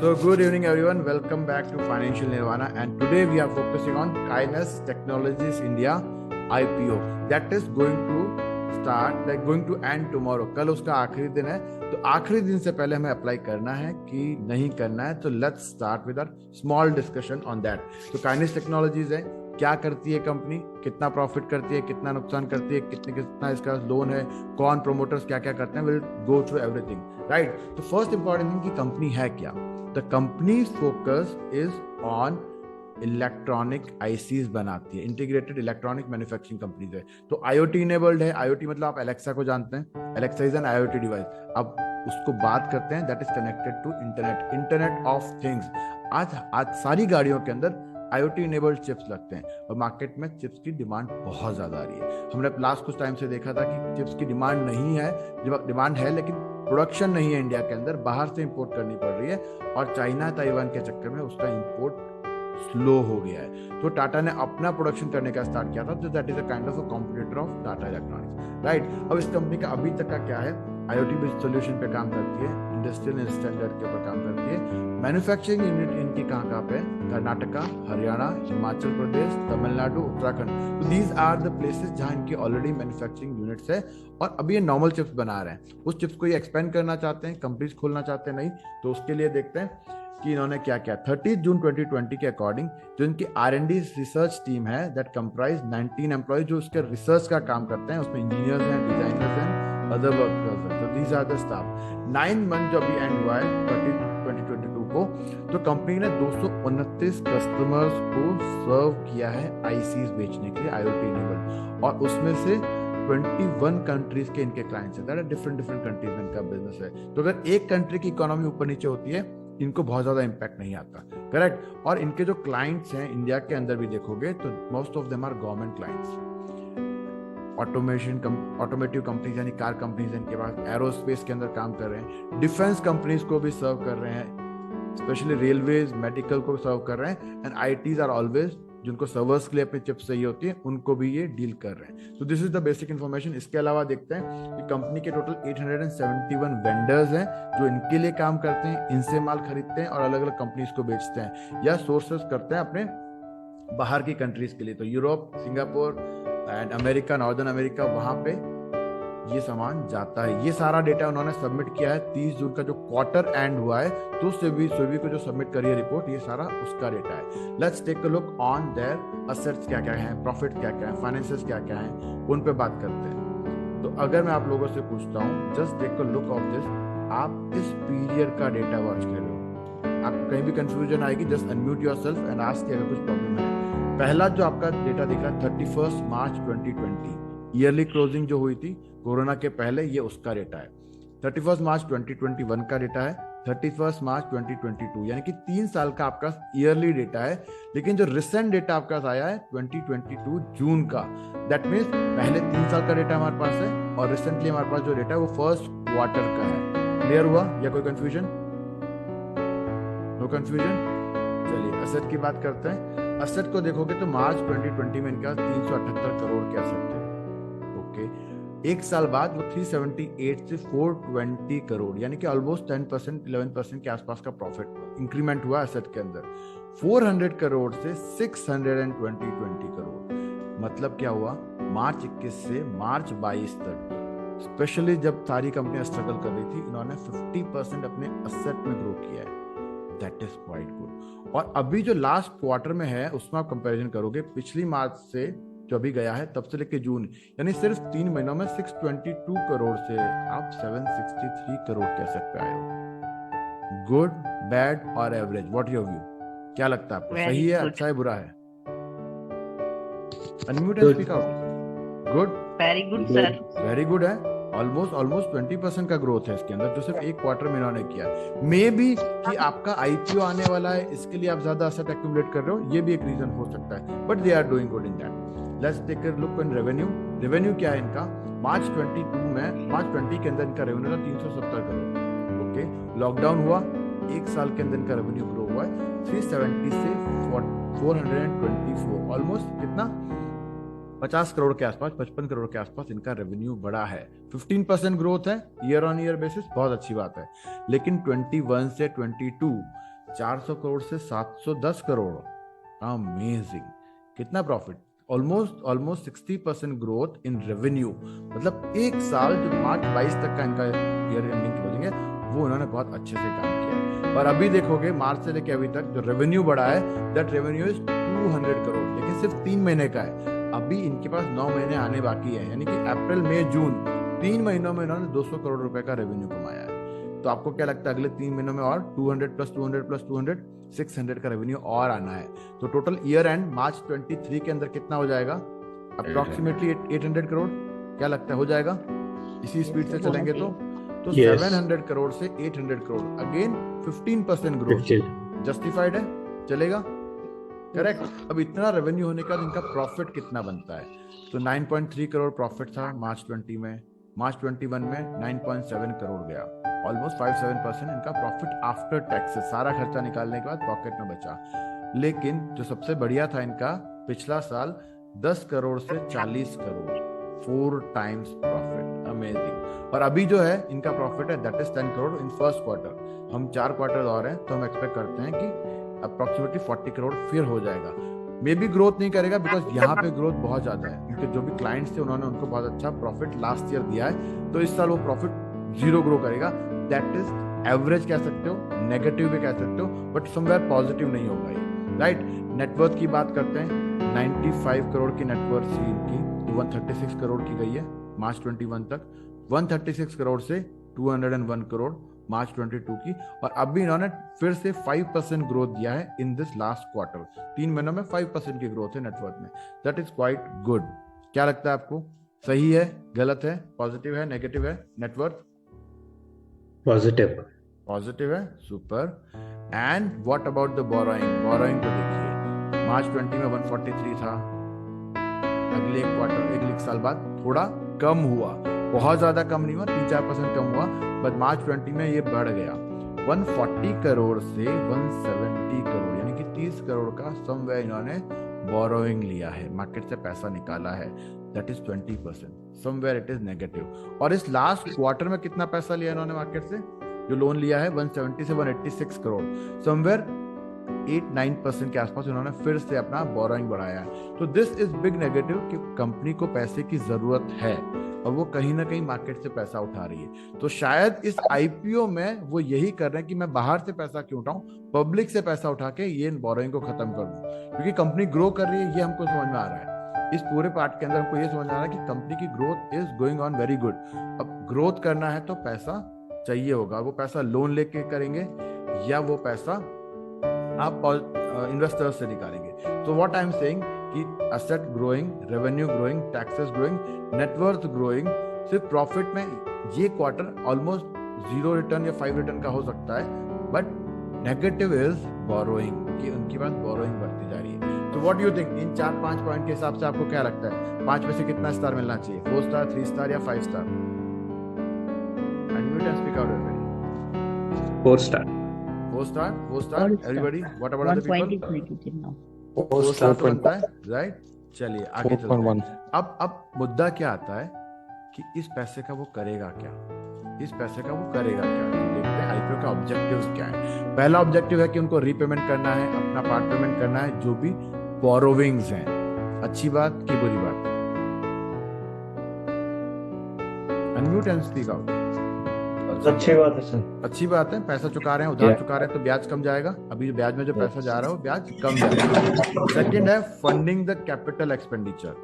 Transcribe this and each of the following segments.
So, good evening, everyone. Welcome back to Financial Nirvana. And today we are focusing on Kainos Technologies India IPO. That is going to end tomorrow. कल उसका आखिरी दिन है. तो आखिरी दिन से पहले हमें अप्लाई करना है कि नहीं करना है. तो let's start with our small discussion on that. तो काइनेस टेक्नोलॉजीज है, क्या करती है कंपनी, कितना प्रॉफिट करती है, कितना नुकसान करती है, कितना इसका लोन है, कौन प्रोमोटर्स क्या क्या करते हैं, will go through everything, right. तो फर्स्ट इंपॉर्टेंट थिंग कि कंपनी है क्या. The company focus is on electronic ICs बनाती है, इंटीग्रेटेड इलेक्ट्रॉनिक मैन्युफैक्चरिंग कंपनीज है. तो आईओटी इनेबल्ड है. आईओटी मतलब आप एलेक्सा को जानते हैं. Alexa is an IOT device. अब उसको बात करते हैं that is connected to internet of things. आज सारी गाड़ियों के अंदर IoT इनेबल्ड चिप्स लगते हैं और मार्केट में चिप्स की डिमांड बहुत ज़्यादा आ रही है. हमने लास्ट कुछ टाइम से देखा था कि चिप्स की डिमांड नहीं है, डिमांड है लेकिन प्रोडक्शन नहीं है इंडिया के अंदर, बाहर से इंपोर्ट करनी पड़ रही है. और चाइना ताइवान के चक्कर में उसका इंपोर्ट स्लो हो गया है. तो टाटा ने अपना प्रोडक्शन करने का स्टार्ट किया था. तो that is a kind of a competitor of Tata electronics, right. अब इस कंपनी का अभी तक का क्या है, IoT बेस्ड सोल्यूशन पे काम करती है, इंडस्ट्रियल स्टैंडर्ड के ऊपर काम करती है. मैन्युफैक्चरिंग यूनिट इनकी कहाँ पे, कर्नाटका, हरियाणा, हिमाचल प्रदेश, तमिलनाडु, उत्तराखंड. तो दीज आर द प्लेसेस जहाँ इनकी ऑलरेडी मैन्युफैक्चरिंग यूनिट्स है. और अभी ये नॉर्मल चिप्स बना रहे हैं. उस चिप्स को ये एक्सपेंड करना चाहते हैं, कंपनीज खोलना चाहते हैं, नहीं. तो उसके लिए देखते हैं कि इन्होंने क्या किया. 30 जून 2020 के अकॉर्डिंग जो इनकी R&D रिसर्च टीम है दैट कंप्राइज 19 एम्प्लॉय जो उसके रिसर्च का काम करते हैं. उसमें इंजीनियर्स हैं, डिजाइनर्स हैं, अदर वर्कर्स हैं. तो these are the staff. 9 month जो अभी एंड हुआ है 2022 को, तो कंपनी ने 229 कस्टमर्स को सर्व किया है आईसीज बेचने के लिए, IoT इनेबल्ड. और उसमें से 21 कंट्रीज के इनके क्लाइंट्स हैं. डिफरेंट कंट्रीज में इनका बिजनेस है. तो अगर एक कंट्री की इकोनॉमी ऊपर नीचे होती है, इनको बहुत ज्यादा इंपैक्ट नहीं आता, करेक्ट. और इनके जो क्लाइंट्स हैं इंडिया के अंदर भी देखोगे तो most of them are government clients. Automotive companies यानी कार कंपनीज इनके पास, एरोस्पेस के अंदर काम कर रहे हैं, डिफेंस कंपनीज को भी सर्व कर रहे हैं, स्पेशली रेलवेज, मेडिकल को भी सर्व कर रहे हैं. एंड ITs आर ऑलवेज, जिनको सर्वर्स के लिए अपनी चिप्स चाहिए होती है, उनको भी ये डील कर रहे हैं. तो this is the basic information. इसके अलावा देखते हैं कि कंपनी के टोटल 871 वेंडर्स हैं जो इनके लिए काम करते हैं, इनसे माल खरीदते हैं और अलग अलग कंपनीज को बेचते हैं या सोर्सेस करते हैं अपने बाहर की कंट्रीज के लिए. तो Europe, Singapore and America, northern America, वहां पे ये सामान जाता है. ये सारा डेटा उन्होंने सबमिट किया है 30 जून का जो क्वार्टर एंड हुआ है. तो सेबी को जो सबमिट करी है रिपोर्ट, ये सारा उसका डेटा है. Let's take a look on their assets क्या क्या है, प्रॉफिट क्या क्या है, फाइनेंसेस क्या क्या है, उन पे बात करते हैं. तो अगर मैं आप लोगों से पूछता हूँ, just take a look of this. आप इस पीरियड का डेटा वॉच कर रहे हो, आपको कहीं भी कंफ्यूजन आएगी, just unmute yourself and ask कि अगर कुछ प्रॉब्लम है. पहला जो आपका डेटा दिख रहा है 31 मार्च 2020, ईयरली क्लोजिंग जो हुई थी कोरोना के पहले, ये उसका डेटा है. 31 मार्च 2021 का डेटा है, 31 मार्च 2022, यानी कि 3 साल का आपका ईयरली डेटा है. लेकिन जो रिसेंट डेटा आपका आया है 2022 जून का, दैट मीन्स पहले 3 साल का डेटा हमारे पास है और रिसेंटली हमारे पास जो डेटा है वो फर्स्ट क्वार्टर का है. क्लियर हुआ या कोई कंफ्यूजन? No confusion. चलिए असेट की बात करते हैं. असेट को देखोगे तो मार्च 2020 में इनका 378 करोड़ के असेट थे. ओके, एक साल बाद वो 378 से 420 करोड़, यानी कि ऑलमोस्ट 10% 11% के आसपास का प्रॉफिट इंक्रीमेंट हुआ असेट के अंदर. 400 करोड़ से 620 करोड़. मतलब क्या हुआ, मार्च 21 से मार्च 22 तक, स्पेशली जब सारी कंपनियां स्ट्रगल कर रही थी, इन्होंने 50% अपने असेट में ग्रो किया है. That is quite good. और अभी जो लास्ट क्वार्टर में है उसमें आप कंपैरिजन करोगे पिछली मार्च से जो अभी गया है तब से लेके जून, यानी सिर्फ 3 महीनों में 622 करोड़ से आप 763 करोड़ के असेट पे आए हो. गुड, बैड और एवरेज, व्हाट योर व्यू? क्या लगता है आपको, सही है, अच्छा है, बुरा है? Unmute and speak out. Good, very good sir. Very good है. ऑलमोस्ट 20% का ग्रोथ है इसके अंदर जो सिर्फ एक क्वार्टर में इन्होंने किया. मे बी कि आपका IPO आने वाला है, इसके लिए आप ज्यादा असेट एक्यूमुलेट कर रहे हो, ये भी एक रीजन हो सकता है. But they are doing good in that. Let's take a look in revenue. Revenue क्या है इनका? मार्च 20 के अंदर इनका रेवेन्यू था 370 करोड़. ओके, लॉकडाउन हुआ, एक साल के अंदर इनका रेवेन्यू ग्रो हुआ है 370 से 424, ऑलमोस्ट कितना 50 करोड़ के आसपास, 55 करोड़ के आसपास इनका रेवेन्यू बढ़ा है. 15% ग्रोथ है ईयर ऑन ईयर बेसिस, बहुत अच्छी बात है. लेकिन 21 से 22 400 करोड़ से 710 करोड़। अमेजिंग। कितना profit? Almost 60% growth in revenue. मतलब एक साल जो मार्च 22 तक का इनका ईयर एंडिंग क्लोजिंग है, वो उन्होंने बहुत अच्छे से काम किया है। और अभी देखोगे मार्च से लेके अभी तक जो रेवेन्यू बढ़ा है, दैट रेवेन्यू इज 200 करोड़, लेकिन सिर्फ 3 महीने का है। अभी इनके पास 9 महीने आने बाकी है, यानी कि अप्रैल मई जून 3 महीनों में इन्होंने 200 करोड़ रुपए का रेवेन्यू कमाया है। तो आपको क्या लगता है अगले 3 महीनों में और 200 प्लस 200 प्लस 200 600 का रेवेन्यू और आना है। तो टोटल ईयर एंड मार्च 23 के अंदर कितना हो जाएगा? अप्रोक्सीमेटली 800 करोड़। क्या लगता है हो जाएगा इसी स्पीड से चलेंगे तो? Yes. 700 करोड़ से 800 करोड़, अगेन 15% ग्रोथ। जस्टिफाइड है? चलेगा? करेक्ट। अब इतना रेवेन्यू होने का इनका प्रॉफिट कितना बनता है? तो 9.3 करोड़ प्रॉफिट था मार्च 20 में, मार्च 21 में 9.7 करोड़ गया। ऑलमोस्ट 5-7% इनका प्रॉफिट आफ्टर टैक्सेस, सारा खर्चा निकालने के बाद पॉकेट में बचा। लेकिन जो सबसे बढ़िया था इनका पिछला साल 10 करोड़ से 40 करोड़, 4 टाइम्स प्रॉफिट। अमेजिंग। और अभी जो है इनका प्रॉफिट है that is 10 crore in first quarter. हम 4 क्वार्टर और हैं, तो हम एक्सपेक्ट करते हैं कि अप्रोक्सीमेटली 40 करोड़ फिर हो जाएगा। मे भी ग्रोथ नहीं करेगा बिकॉज यहाँ पे ग्रोथ बहुत ज्यादा है। उनके जो भी क्लाइंट्स थे उन्होंने उनको बहुत अच्छा प्रॉफिट लास्ट ईयर दिया है, तो इस साल वो प्रॉफिट 0 ग्रो करेगा। दैट इज एवरेज कह सकते हो, नेगेटिव भी कह सकते हो, बट समवेयर पॉजिटिव नहीं होगा ये, राइट। नेटवर्थ की बात करते हैं, 95 करोड़ की नेटवर्थ थी इनकी, 136 करोड़ की गई है मार्च 21 तक। 136 करोड़ से 201 करोड़ मार्च 22 की। और अभी इन्होंने फिर से 5% ग्रोथ दिया है इन दिस लास्ट क्वार्टर। 3 महीनों में 5% की ग्रोथ है नेटवर्थ में। That is quite good. क्या लगता है आपको? सही है, गलत है, पॉजिटिव है, नेगेटिव है नेटवर्थ? पॉजिटिव है। Super. And what about the borrowing? Borrowing को देखिए, मार्च 20 में 143 था, अगले एक साल बाद थोड़ा कम हुआ, बहुत ज्यादा कम नहीं हुआ, 3-4% कम हुआ, बट मार्च 20 में ये बढ़ गया 140 करोड़ से 170 करोड़, यानी कि 30 करोड़ का समवेयर इन्होंने बोरोइंग लिया है, मार्केट से पैसा निकाला है। That is 20%, somewhere it is negative. और इस लास्ट क्वार्टर में कितना पैसा लिया इन्होंने मार्केट से? जो लोन लिया है 170 से 186 करोड़, समवेयर 8-9% के आसपास उन्होंने फिर से अपना बोरोइंग बढ़ाया है। तो दिस इज बिग नेगेटिव कि कंपनी को पैसे की जरूरत है और वो कहीं ना कहीं मार्केट से पैसा उठा रही है। तो शायद इस आईपीओ में वो यही कर रहे हैं कि मैं बाहर से पैसा क्यों उठाऊं, पब्लिक से पैसा उठा के ये बोरोइंग को खत्म कर दूं, क्योंकि कंपनी ग्रो कर रही है, ये हमको समझ में आ रहा है। इस पूरे पार्ट के अंदर हमको ये समझ में आ रहा है कि कंपनी की growth is going on very good. अब ग्रोथ करना है तो पैसा चाहिए होगा, वो पैसा लोन लेके करेंगे या वो पैसा आप इन्वेस्टर्स से निकालेंगे। तो व्हाट आई एम सेइंग कि asset growing, revenue growing, taxes growing, net worth growing, सिर्फ प्रॉफिट में ये क्वार्टर ऑलमोस्ट 0 रिटर्न या 5 रिटर्न का हो सकता है, बट नेगेटिव इज बोरोइंग, कि उनके पास बोरोइंग बढ़ती जा रही है। तो what you think, in 4-5 point के हिसाब से आपको क्या लगता है, 5 में से कितना स्टार मिलना चाहिए? 4 स्टार, 3 स्टार या 5 star? Unmute and speak out everybody. 4 star. 4 star, 4 star. Everybody, what about other people? 1.8 now. 4 star तो बनता है, राइट। चलिए आगे चलते हैं। अब मुद्दा क्या आता है कि इस पैसे का वो करेगा क्या, इस पैसे का वो करेगा क्या। देखते हैं आईपीओ का ऑब्जेक्टिव्स क्या है। पहला ऑब्जेक्टिव है कि उनको रीपेमेंट करना है, अपना पार्ट पेमेंट करना है जो भी बोरोविंग्स हैं। अच्छी बात की बुरी बात? Unmute and speak out. अच्छी बात है सर। अच्छी बात है, पैसा चुका रहे हैं, उधार चुका रहे हैं तो ब्याज कम जाएगा। अभी ब्याज में जो पैसा जा रहा है वो ब्याज कम जाएगा। सेकंड है funding the capital expenditure.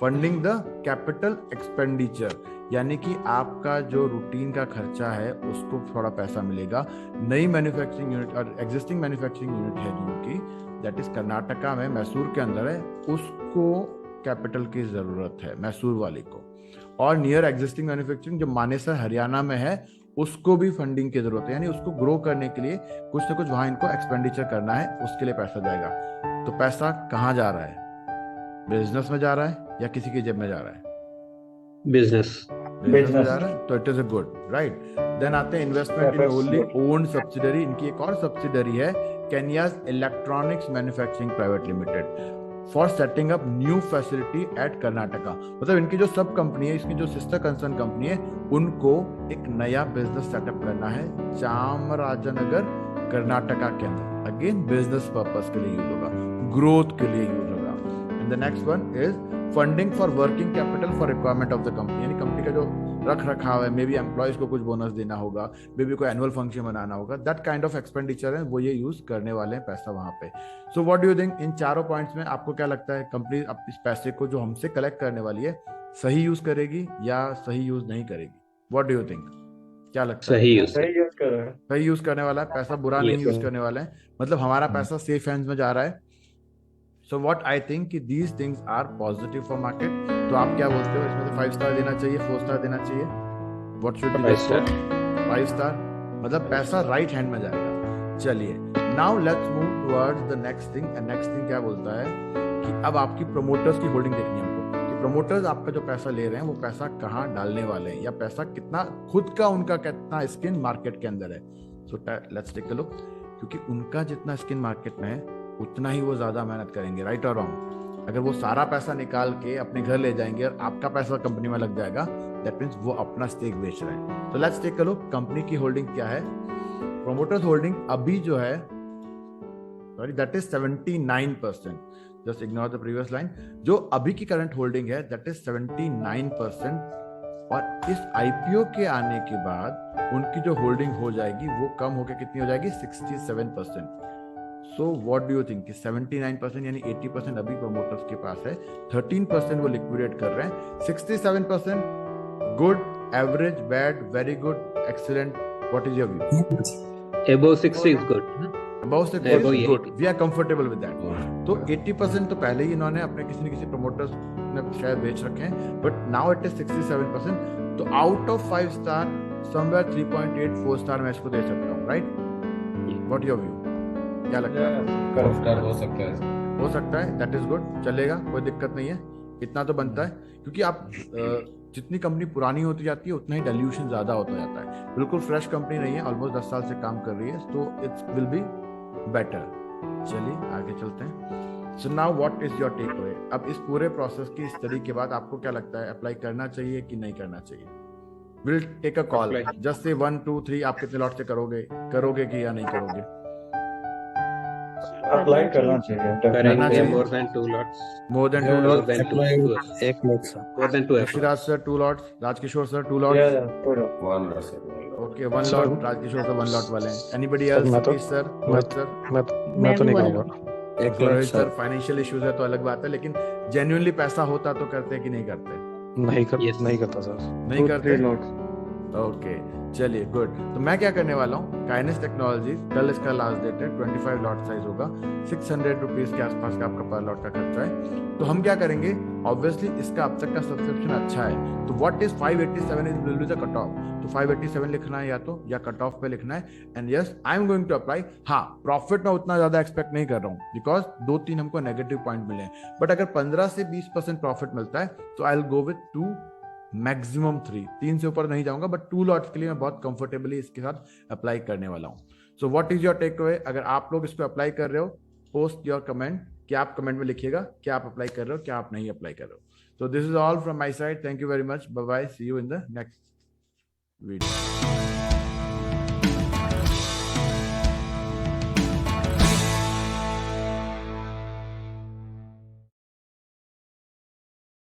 Funding the capital expenditure यानी कि आपका जो रूटीन का खर्चा है उसको थोड़ा पैसा मिलेगा। नई मैन्युफैक्चरिंग यूनिट और एग्जिस्टिंग मैन्युफैक्चरिंग यूनिट है जिनकी, दैट इज कर्नाटका में मैसूर के अंदर है, उसको कैपिटल की जरूरत है, मैसूर वाली को। और नियर एग्जिस्टिंग मैन्युफैक्चरिंग जो मानेसर हरियाणा में है उसको भी फंडिंग की जरूरत है, यानी उसको ग्रो करने के लिए कुछ ना कुछ वहां इनको एक्सपेंडिचर करना है, उसके लिए पैसा जाएगा। तो पैसा कहाँ जा रहा है? बिजनेस में जा रहा है या किसी की जेब में जा रहा है? बिजनेस में जा रहा है, तो it is a good, right. Then आते हैं investment in only owned subsidiary. इनकी एक और सब्सिडरी है Kaynes electronics manufacturing private limited. For setting up new facility at Karnataka. मतलब इनकी जो सब कंपनी है, इसकी जो सिस्टर कंसर्न कंपनी है, उनको एक नया बिजनेस सेटअप करना है चामराजनगर कर्नाटका के अंदर। अगेन बिजनेस पर्पस के लिए यूज होगा, ग्रोथ के लिए यूज होगा। And the next one is funding for working capital for requirement of the company. यानी कंपनी का जो रख रखाव है, मे बी एम्प्लॉयज को कुछ बोनस देना होगा, मे बी कोई एनुअल फंक्शन बनाना होगा, दैट काइंड ऑफ एक्सपेंडिचर है, वो ये यूज करने वाले हैं पैसा वहां पे। So what do you think, इन चारों पॉइंट्स में आपको क्या लगता है कंपनी इस पैसे को जो हमसे कलेक्ट करने वाली है सही यूज करेगी या सही यूज नहीं करेगी? व्हाट डू यू थिंक, क्या लगता है? सही यूज सही यूज करने वाला है पैसा, बुरा नहीं यूज करने वाला है, मतलब हमारा पैसा सेफ हैंड्स में जा रहा है। सो व्हाट आई थिंक कि these things are positive for market. तो आप क्या बोलते हो, इसमें से 5 स्टार देना चाहिए, 4 स्टार देना चाहिए? व्हाट शुड बी 5 स्टार, मतलब पैसा राइट हैंड में जाएगा। चलिए now let's move towards the next thing. And next thing क्या बोलता है कि अब आपकी प्रमोटर्स की होल्डिंग देखनी है हमको, कि प्रमोटर्स आपका जो पैसा ले रहे हैं वो पैसा कहाँ डालने वाले हैं, या पैसा कितना खुद का उनका कितना स्किन मार्केट के अंदर है। So let's take a look, क्योंकि उनका जितना स्किन मार्केट में है उतना ही वो ज्यादा मेहनत करेंगे, राइट और रॉन्ग? अगर वो सारा पैसा निकाल के अपने घर ले जाएंगे और आपका पैसा कंपनी में लग जाएगा, दैट मीन्स वो अपना स्टेक बेच रहे हैं। तो let's take a look, company की होल्डिंग क्या है। प्रोमोटर्स होल्डिंग अभी जो है, sorry, that is 79%। Just ignore the previous line. जो अभी की करंट होल्डिंग है दैट इज 79%। और इस आईपीओ के आने के बाद उनकी जो होल्डिंग हो जाएगी वो कम होकर कितनी हो जाएगी, 67%। सो व्हाट डू यू थिंक कि 79% यानी 80% अभी प्रमोटर्स के पास है, 13% वो लिक्विडेट कर रहे हैं, 67% good, average, bad, very good, excellent? What is your view? above 60 is good. Above 60 Above is good, 80. we are comfortable with that. तो 80% तो पहले ही इन्होंने अपने किसी न किसी प्रमोटर्स ने शेयर बेच रखे हैं, बट नाउ इट इज 67%। तो out of 5 star somewhere 3.8 4 star मैं इसको दे सकता हूँ, राइट? व्हाट योर व्यू, क्या लगता है? 4 स्टार हो सकता है, हो सकता है, दैट इज गुड, चलेगा, कोई दिक्कत नहीं है, इतना तो बनता है। क्योंकि आप जितनी कंपनी पुरानी होती जाती है उतना ही डाइल्यूशन ज्यादा होता जाता है। बिल्कुल फ्रेश कंपनी नहीं है, ऑलमोस्ट 10 साल से काम कर रही है, तो इट्स विल बी बेटर। चलिए आगे चलते हैं। So now what is your takeaway? अब इस पूरे प्रोसेस की स्टडी के बाद आपको क्या लगता है, अप्लाई करना चाहिए कि नहीं करना चाहिए? Will take a call, just से 1 2 3 आप कितने लॉट से करोगे कि या नहीं करोगे? अप्लाई करना चाहिए, करेंगे more than 2 lots. More than 2 More lots? than 2. एक minute sir, More than 2 Rishiraj sir 2 lots, Rajkishore sir 2 lots, one lot से okay 1 Sir, lot, Rajkishore sir 1 lot वाले हैं। Anybody Sir, else? मैं तो- प्लीज सर, मैं- रोहित सर। मैं तो नहीं भी करूँगा। एक Rohit minute sir, sir, financial issues है तो अलग बात है, लेकिन जेन्युइनली पैसा होता तो करते कि नहीं करते? Yes. नहीं करता सर। नहीं करते? ओके चलिए गुड। तो मैं क्या करने वाला हूँ, काइनेस टेक्नोलॉजीज, कल इसका लास्ट डेट है, 25 लॉट साइज होगा, 600 रुपीज के आसपास का आपका पर लॉट का खर्चा है। तो हम क्या करेंगे, ऑब्वियसली इसका अब तक का सब्सक्रिप्शन अच्छा है, तो what is 587 is will be the cut off. तो 587 लिखना है या कट ऑफ पे लिखना है। And yes I am going to apply. हाँ, प्रॉफिट में उतना ज्यादा एक्सपेक्ट नहीं कर रहा हूँ, बिकॉज 2-3 हमको नेगेटिव पॉइंट मिले हैं, बट अगर 15 से 20% प्रॉफिट मिलता है तो I will go with 2 maximum 3 से ऊपर नहीं जाऊंगा, बट 2 लॉट्स के लिए मैं बहुत कंफर्टेबली इसके साथ अप्लाई करने वाला हूं। So what is your takeaway? अगर आप लोग इस पे अप्लाई कर रहे हो, पोस्ट योर कमेंट, क्या आप कमेंट में लिखिएगा क्या आप अप्लाई कर रहे हो, क्या आप नहीं अप्लाई कर रहे हो। So this is all from my side, thank you very much, bye bye, see you in the next video.